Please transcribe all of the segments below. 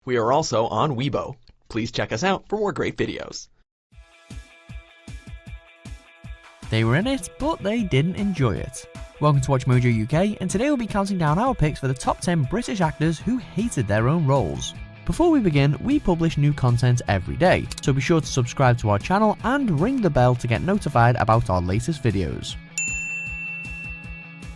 We are also on Weibo. Please check us out for more great videos. They were in it, but they didn't enjoy it. Welcome to WatchMojo UK, and today we'll be counting down our picks for the top 10 British actors who hated their own roles. Before we begin, we publish new content every day, so be sure to subscribe to our channel and ring the bell to get notified about our latest videos.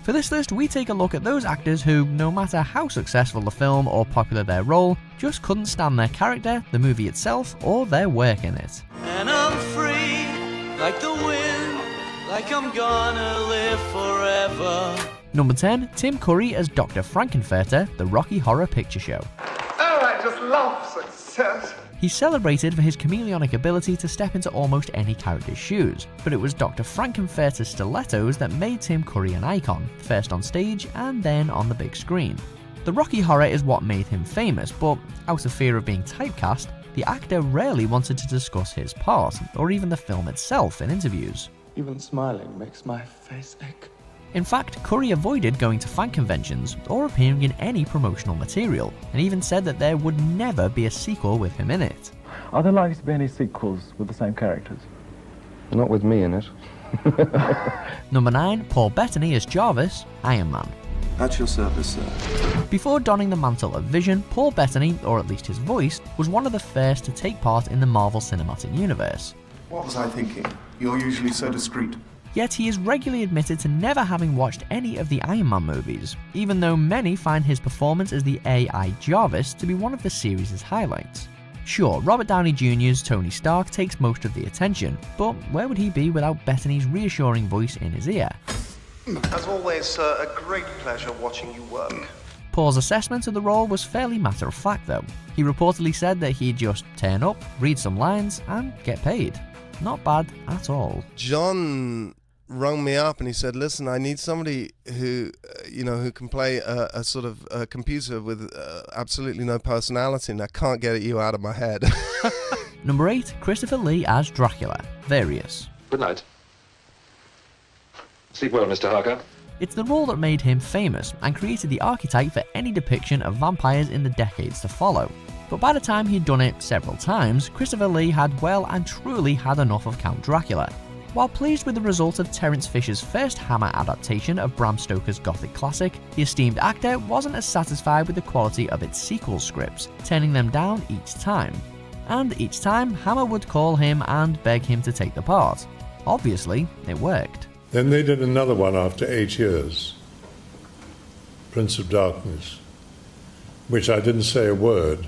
For this list, we take a look at those actors who, no matter how successful the film or popular their role, just couldn't stand their character, the movie itself, or their work in it. And I'm free, like the wind, like I'm gonna live forever. Number 10, Tim Curry as Dr. Frankenfurter, The Rocky Horror Picture Show. Oh, I just love success. He's celebrated for his chameleonic ability to step into almost any character's shoes, but it was Dr. Frankenfurter's stilettos that made Tim Curry an icon, first on stage and then on the big screen. The Rocky Horror is what made him famous, but out of fear of being typecast, the actor rarely wanted to discuss his part, or even the film itself in interviews. Even smiling makes my face ache. In fact, Curry avoided going to fan conventions or appearing in any promotional material, and even said that there would never be a sequel with him in it. Are there likely to be any sequels with the same characters? Not with me in it. Number 9, Paul Bettany as Jarvis, Iron Man. At your service, sir. Before donning the mantle of Vision, Paul Bettany, or at least his voice, was one of the first to take part in the Marvel Cinematic Universe. What was I thinking? You're usually so discreet. Yet he is regularly admitted to never having watched any of the Iron Man movies, even though many find his performance as the AI Jarvis to be one of the series' highlights. Sure, Robert Downey Jr.'s Tony Stark takes most of the attention, but where would he be without Bettany's reassuring voice in his ear? As always, sir, a great pleasure watching you work. Paul's assessment of the role was fairly matter-of-fact though. He reportedly said that he'd just turn up, read some lines, and get paid. Not bad at all. John rung me up and he said, listen, I need somebody who, who can play a sort of a computer with absolutely no personality, and I can't get you out of my head. Number 8, Christopher Lee as Dracula, Various. Good night. Sleep well, Mr. Harker. It's the role that made him famous and created the archetype for any depiction of vampires in the decades to follow. But by the time he'd done it several times, Christopher Lee had well and truly had enough of Count Dracula. While pleased with the result of Terence Fisher's first Hammer adaptation of Bram Stoker's Gothic classic, the esteemed actor wasn't as satisfied with the quality of its sequel scripts, turning them down each time. And each time, Hammer would call him and beg him to take the part. Obviously, it worked. Then they did another one after 8 years, Prince of Darkness, which I didn't say a word,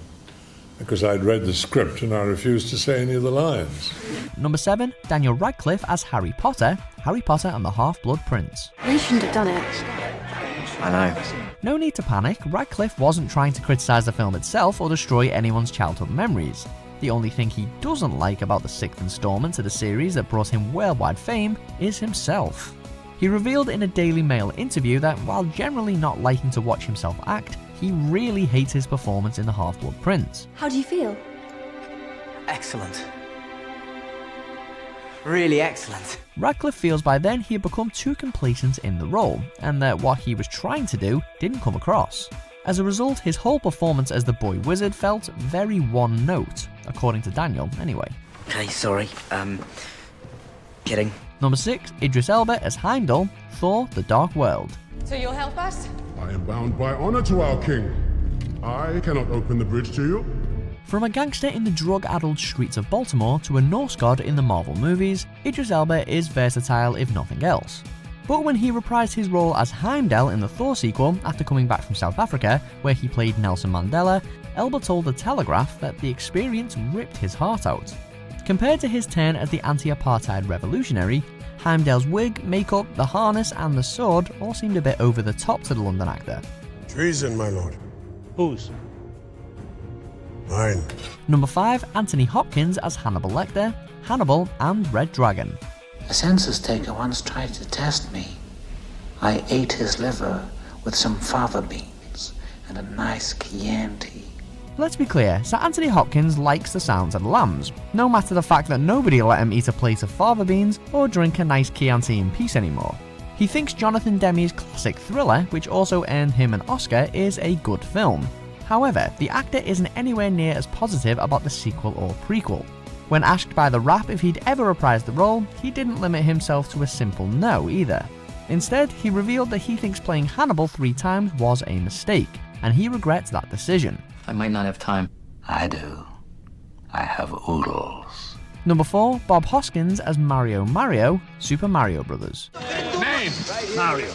because I'd read the script and I refused to say any of the lines. Number 7, Daniel Radcliffe as Harry Potter, Harry Potter and the Half-Blood Prince. We shouldn't have done it. I know. No need to panic, Radcliffe wasn't trying to criticise the film itself or destroy anyone's childhood memories. The only thing he doesn't like about the 6th installment to the series that brought him worldwide fame is himself. He revealed in a Daily Mail interview that while generally not liking to watch himself act, he really hates his performance in The Half-Blood Prince. How do you feel? Excellent. Really excellent. Radcliffe feels by then he had become too complacent in the role, and that what he was trying to do didn't come across. As a result, his whole performance as the boy wizard felt very one note, according to Daniel anyway. Okay, sorry. Kidding. Number 6, Idris Elba as Heimdall, Thor: The Dark World. So you'll help us? I am bound by honor to our king. I cannot open the bridge to you. From a gangster in the drug-addled streets of Baltimore to a Norse god in the Marvel movies, Idris Elba is versatile if nothing else. But when he reprised his role as Heimdall in the Thor sequel after coming back from South Africa, where he played Nelson Mandela, Elba told The Telegraph that the experience ripped his heart out. Compared to his turn as the anti-apartheid revolutionary, Heimdall's wig, makeup, the harness and the sword all seemed a bit over the top to the London actor. Treason, my lord. Whose? Mine. Number 5, Anthony Hopkins as Hannibal Lecter, Hannibal and Red Dragon. A census taker once tried to test me. I ate his liver with some fava beans and a nice Chianti. Let's be clear, Sir Anthony Hopkins likes the sounds of lambs, no matter the fact that nobody will let him eat a plate of fava beans or drink a nice Chianti in peace anymore. He thinks Jonathan Demme's classic Thriller, which also earned him an Oscar, is a good film. However, the actor isn't anywhere near as positive about the sequel or prequel. When asked by The Wrap if he'd ever reprised the role, he didn't limit himself to a simple no either. Instead, he revealed that he thinks playing Hannibal 3 times was a mistake, and he regrets that decision. I might not have time. I do. I have oodles. Number 4, Bob Hoskins as Mario, Super Mario Bros. Name? Mario.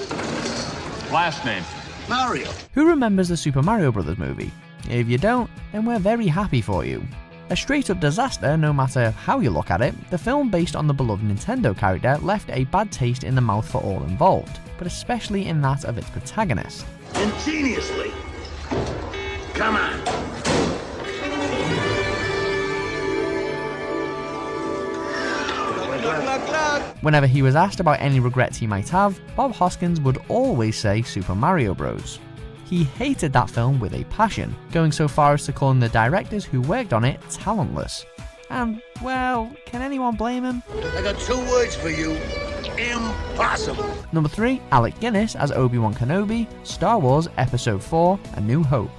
Last name? Mario. Who remembers the Super Mario Bros. Movie? If you don't, then we're very happy for you. A straight-up disaster no matter how you look at it, the film based on the beloved Nintendo character left a bad taste in the mouth for all involved, but especially in that of its protagonist. Ingeniously. Come on. Whenever he was asked about any regrets he might have, Bob Hoskins would always say Super Mario Bros. He hated that film with a passion, going so far as to call the directors who worked on it talentless. And, well, can anyone blame him? I got 2 words for you. Impossible. Number 3, Alec Guinness as Obi-Wan Kenobi, Star Wars Episode 4, A New Hope.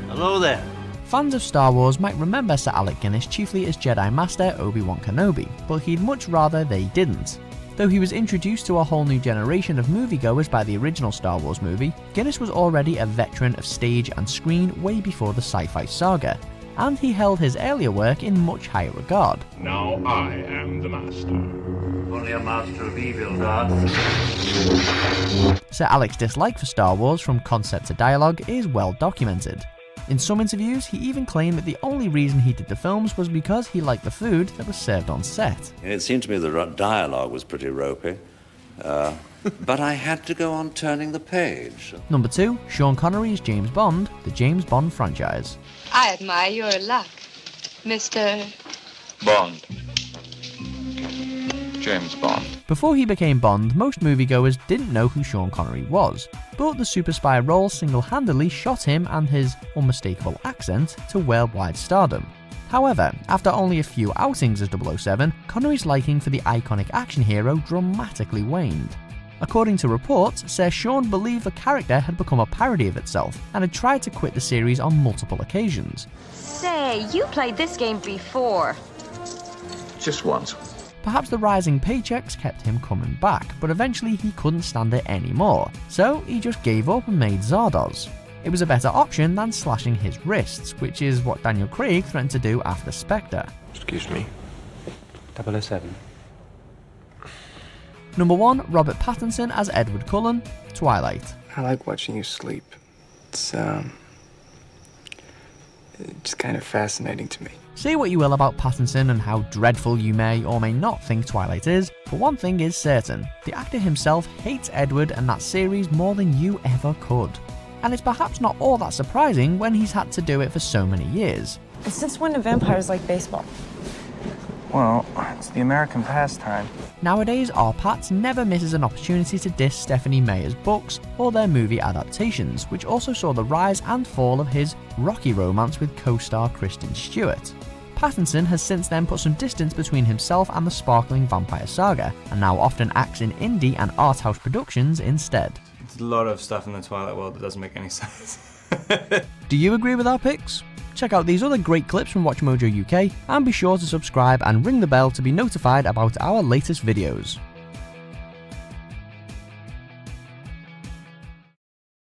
Hello there. Fans of Star Wars might remember Sir Alec Guinness chiefly as Jedi Master Obi-Wan Kenobi, but he'd much rather they didn't. Though he was introduced to a whole new generation of moviegoers by the original Star Wars movie, Guinness was already a veteran of stage and screen way before the sci-fi saga, and he held his earlier work in much higher regard. Now I am the master. Only a master of evil, God. Sir Alec's dislike for Star Wars from concept to dialogue is well documented. In some interviews, he even claimed that the only reason he did the films was because he liked the food that was served on set. It seemed to me the dialogue was pretty ropey, but I had to go on turning the page. Number 2, Sean Connery as James Bond, the James Bond franchise. I admire your luck, Mr. Bond. James Bond. Before he became Bond, most moviegoers didn't know who Sean Connery was, but the super spy role single-handedly shot him and his unmistakable accent to worldwide stardom. However, after only a few outings as 007, Connery's liking for the iconic action hero dramatically waned. According to reports, Sir Sean believed the character had become a parody of itself and had tried to quit the series on multiple occasions. Say, you played this game before. Just once. Perhaps the rising paychecks kept him coming back, but eventually he couldn't stand it anymore, so he just gave up and made Zardoz. It was a better option than slashing his wrists, which is what Daniel Craig threatened to do after Spectre. Excuse me. 007. Number 1, Robert Pattinson as Edward Cullen, Twilight. I like watching you sleep. It's kind of fascinating to me. Say what you will about Pattinson and how dreadful you may or may not think Twilight is, but one thing is certain, the actor himself hates Edward and that series more than you ever could. And it's perhaps not all that surprising when he's had to do it for so many years. And since when do vampires like baseball? Well, it's the American pastime. Nowadays, R-Patz never misses an opportunity to diss Stephanie Meyer's books or their movie adaptations, which also saw the rise and fall of his rocky romance with co-star Kristen Stewart. Pattinson has since then put some distance between himself and the sparkling vampire saga, and now often acts in indie and art house productions instead. There's a lot of stuff in the Twilight world that doesn't make any sense. Do you agree with our picks? Check out these other great clips from WatchMojo UK, and be sure to subscribe and ring the bell to be notified about our latest videos.